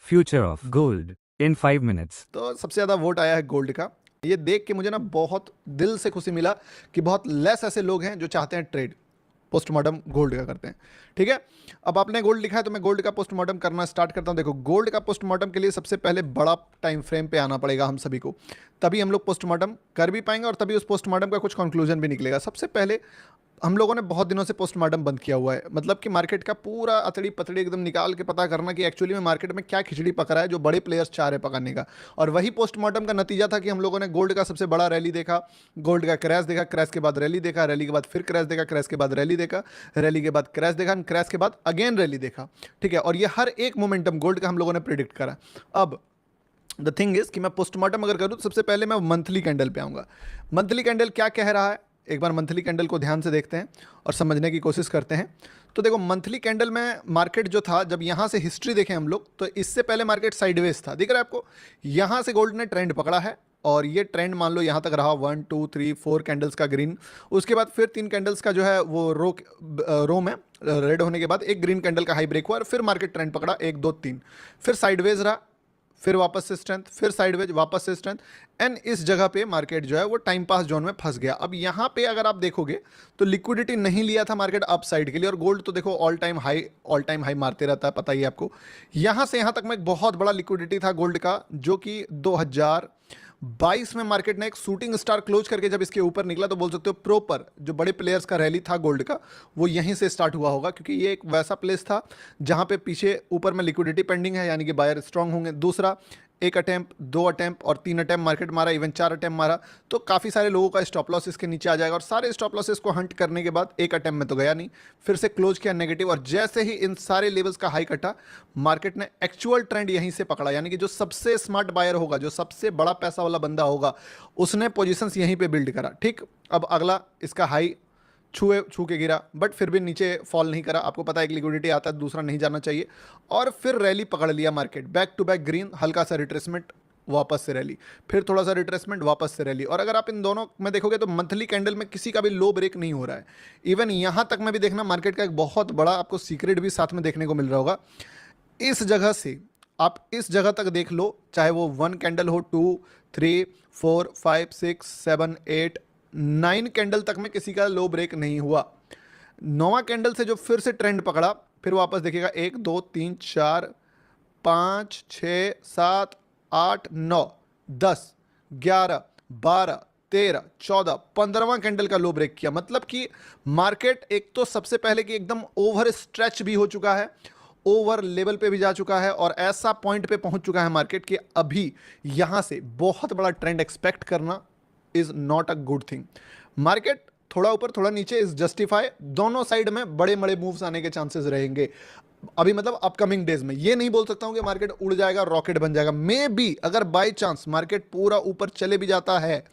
Future of gold in 5 minutes. तो सबसे ज़्यादा वोट आया है गोल्ड का। ये देख के मुझे ना बहुत दिल से खुशी मिला कि बहुत लेस ऐसे लोग हैं जो चाहते हैं ट्रेड पोस्टमार्टम गोल्ड का करते हैं। ठीक है, अब आपने गोल्ड लिखा है तो मैं गोल्ड का पोस्टमार्टम करना स्टार्ट करता हूं। देखो, गोल्ड का पोस्टमार्टम के लिए सबसे पहले बड़ा टाइम फ्रेम पे आना पड़ेगा हम सभी को, तभी हम लोग पोस्टमार्टम कर भी पाएंगे और तभी उस पोस्टमार्टम का कुछ कंक्लूजन भी निकलेगा। सबसे पहले हम लोगों ने बहुत दिनों से पोस्टमार्टम बंद किया हुआ है, मतलब कि मार्केट का पूरा अतड़ी पतड़ी एकदम निकाल के पता करना कि एक्चुअली में मार्केट में क्या खिचड़ी पक रहा है जो बड़े प्लेयर्स चाह रहे पकाने का। और वही पोस्टमार्टम का नतीजा था कि हम लोगों ने गोल्ड का सबसे बड़ा रैली देखा, गोल्ड का क्रैश देखा, क्रैश के बाद रैली देखा, रैली के बाद फिर क्रैश देखा, क्रैश के बाद रैली देखा, रैली के बाद क्रैश देखा, क्रैश के बाद अगेन रैली देखा। ठीक है, और ये हर एक मोमेंटम गोल्ड का हम लोगों ने प्रिडिक्ट करा। अब द थिंग इज कि मैं पोस्टमार्टम अगर करूँ तो सबसे पहले मैं मंथली कैंडल पे आऊँगा। मंथली कैंडल क्या कह रहा है, एक बार मंथली कैंडल को ध्यान से देखते हैं और समझने की कोशिश करते हैं। तो देखो, मंथली कैंडल में मार्केट जो था, जब यहाँ से हिस्ट्री देखें हम लोग तो इससे पहले मार्केट साइडवेज था, दिख रहा है आपको। यहाँ से गोल्ड ने ट्रेंड पकड़ा है और ये ट्रेंड मान लो यहाँ तक रहा 1 2 3 4 कैंडल्स का ग्रीन, उसके बाद फिर 3 कैंडल्स का जो है वो रो में रेड होने के बाद एक ग्रीन कैंडल का हाई ब्रेक हुआ और फिर मार्केट ट्रेंड पकड़ा 1 2 3, फिर साइडवेज रहा, फिर वापस से स्ट्रेंथ, फिर साइडवेज, वापस से स्ट्रेंथ, एंड इस जगह पे मार्केट जो है वो टाइम पास जोन में फंस गया। अब यहाँ पे अगर आप देखोगे तो लिक्विडिटी नहीं लिया था मार्केट अप साइड के लिए, और गोल्ड तो देखो ऑल टाइम हाई मारते रहता है, पता ही है आपको। यहाँ से यहाँ तक में एक बहुत बड़ा लिक्विडिटी था गोल्ड का, जो कि 2022 में मार्केट ने एक शूटिंग स्टार क्लोज करके जब इसके ऊपर निकला, तो बोल सकते हो प्रॉपर जो बड़े प्लेयर्स का रैली था गोल्ड का वो यहीं से स्टार्ट हुआ होगा, क्योंकि ये एक वैसा प्लेस था जहां पे पीछे ऊपर में लिक्विडिटी पेंडिंग है, यानी कि बायर स्ट्रांग होंगे। दूसरा, 1 अटेम्प्ट, 2 अटेम्प्ट और 3 अटेम्प्ट मार्केट मारा, इवन 4 अटेम्प्ट मारा, तो काफ़ी सारे लोगों का स्टॉप लॉस इसके नीचे आ जाएगा। और सारे स्टॉप लॉसेस को हंट करने के बाद 1 अटेम्प्ट में तो गया नहीं, फिर से क्लोज किया नेगेटिव, और जैसे ही इन सारे लेवल्स का हाई कटा, मार्केट ने एक्चुअल ट्रेंड यहीं से पकड़ा, यानी कि जो सबसे स्मार्ट बायर होगा, जो सबसे बड़ा पैसा वाला बंदा होगा, उसने पोजीशंस यहीं पे बिल्ड करा। ठीक, अब अगला इसका हाई छू के गिरा, बट फिर भी नीचे फॉल नहीं करा। आपको पता है एक लिक्विडिटी आता है, दूसरा नहीं जाना चाहिए, और फिर रैली पकड़ लिया market, back to back green, हल्का सा रिट्रेसमेंट, वापस से रैली, फिर थोड़ा सा रिट्रेसमेंट, वापस से रैली। और अगर आप इन दोनों में देखोगे तो मंथली कैंडल में किसी का भी लो ब्रेक नहीं हो रहा है। इवन यहाँ तक में भी देखना, मार्केट का एक बहुत बड़ा आपको सीक्रेट भी साथ में देखने को मिल रहा होगा। इस जगह से आप इस जगह तक देख लो, चाहे वो 1 कैंडल हो, 2 3 4 5 6 7 8 9 कैंडल तक में किसी का लो ब्रेक नहीं हुआ। 9वां कैंडल से जो फिर से ट्रेंड पकड़ा, फिर वापस देखिएगा 1 2 3 4 5 6 7 8 9 10 11 12 13 14 15वां कैंडल का लो ब्रेक किया। मतलब कि मार्केट एक तो सबसे पहले कि एकदम ओवर स्ट्रेच भी हो चुका है, ओवर लेवल पे भी जा चुका है, और ऐसा पॉइंट पे पहुंच चुका है मार्केट कि अभी यहां से बहुत बड़ा ट्रेंड एक्सपेक्ट करना is not a good thing. Market थोड़ा ऊपर थोड़ा नीचे इज जस्टिफाई, दोनों साइड में बड़े बड़े मूव्स आने के चांसेस रहेंगे अभी, मतलब अपकमिंग डेज में। ये नहीं बोल सकता हूं कि मार्केट उड़ जाएगा, रॉकेट बन जाएगा। मे बी अगर बाय चांस मार्केट पूरा ऊपर चले भी जाता है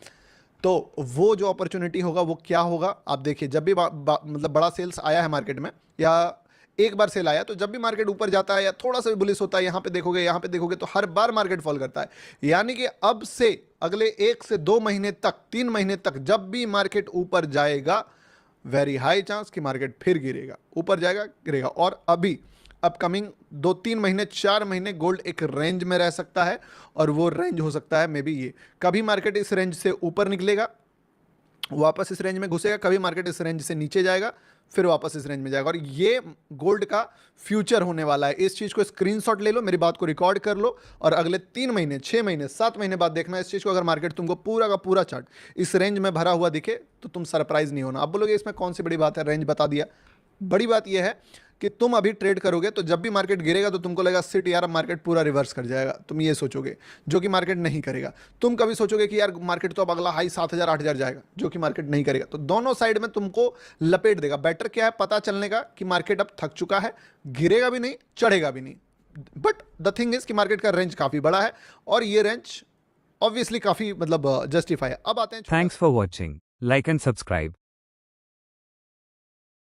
तो वो जो अपॉर्चुनिटी होगा वो क्या होगा आप देखिए। जब भी मतलब बड़ा सेल्स आया है मार्केट में, या एक बार सेल आया, तो जब भी मार्केट ऊपर जाता है या थोड़ा सा भी बुलिश होता है, यहाँ पे देखोगे तो हर बार मार्केट फॉल करता है। यानी कि अब से अगले 1 से 2 महीने तक, 3 महीने तक, जब भी मार्केट ऊपर जाएगा, वेरी हाई चांस कि मार्केट फिर गिरेगा, ऊपर जाएगा गिरेगा। और अभी अपकमिंग 2-3 महीने, 4 महीने गोल्ड एक रेंज में रह सकता है, और वो रेंज हो सकता है मे बी ये, कभी मार्केट इस रेंज से ऊपर निकलेगा, वापस इस रेंज में घुसेगा, कभी मार्केट इस रेंज से नीचे जाएगा, फिर वापस इस रेंज में जाएगा। और ये गोल्ड का फ्यूचर होने वाला है। इस चीज को स्क्रीनशॉट ले लो, मेरी बात को रिकॉर्ड कर लो, और अगले 3 महीने, 6 महीने, 7 महीने बाद देखना इस चीज को। अगर मार्केट तुमको पूरा का पूरा चार्ट इस रेंज में भरा हुआ दिखे तो तुम सरप्राइज नहीं होना। अब बोलोगे इसमें कौन सी बड़ी बात है, रेंज बता दिया। बड़ी बात यह है कि तुम अभी ट्रेड करोगे तो जब भी मार्केट गिरेगा तो तुमको लगेगा सिट यार मार्केट पूरा रिवर्स कर जाएगा, तुम ये सोचोगे, जो कि मार्केट नहीं करेगा। तुम कभी सोचोगे कि यार मार्केट तो अब अगला हाई 7,000 8,000 जाएगा, जो कि मार्केट नहीं करेगा। तो दोनों साइड में तुमको लपेट देगा। बेटर क्या है, पता चलने का कि मार्केट अब थक चुका है, गिरेगा भी नहीं, चढ़ेगा भी नहीं। बट द थिंग इज कि मार्केट का रेंज काफी बड़ा है, और ये रेंज ऑब्वियसली काफी मतलब जस्टिफाई है। अब आते हैं, Thanks for watching. Like and subscribe.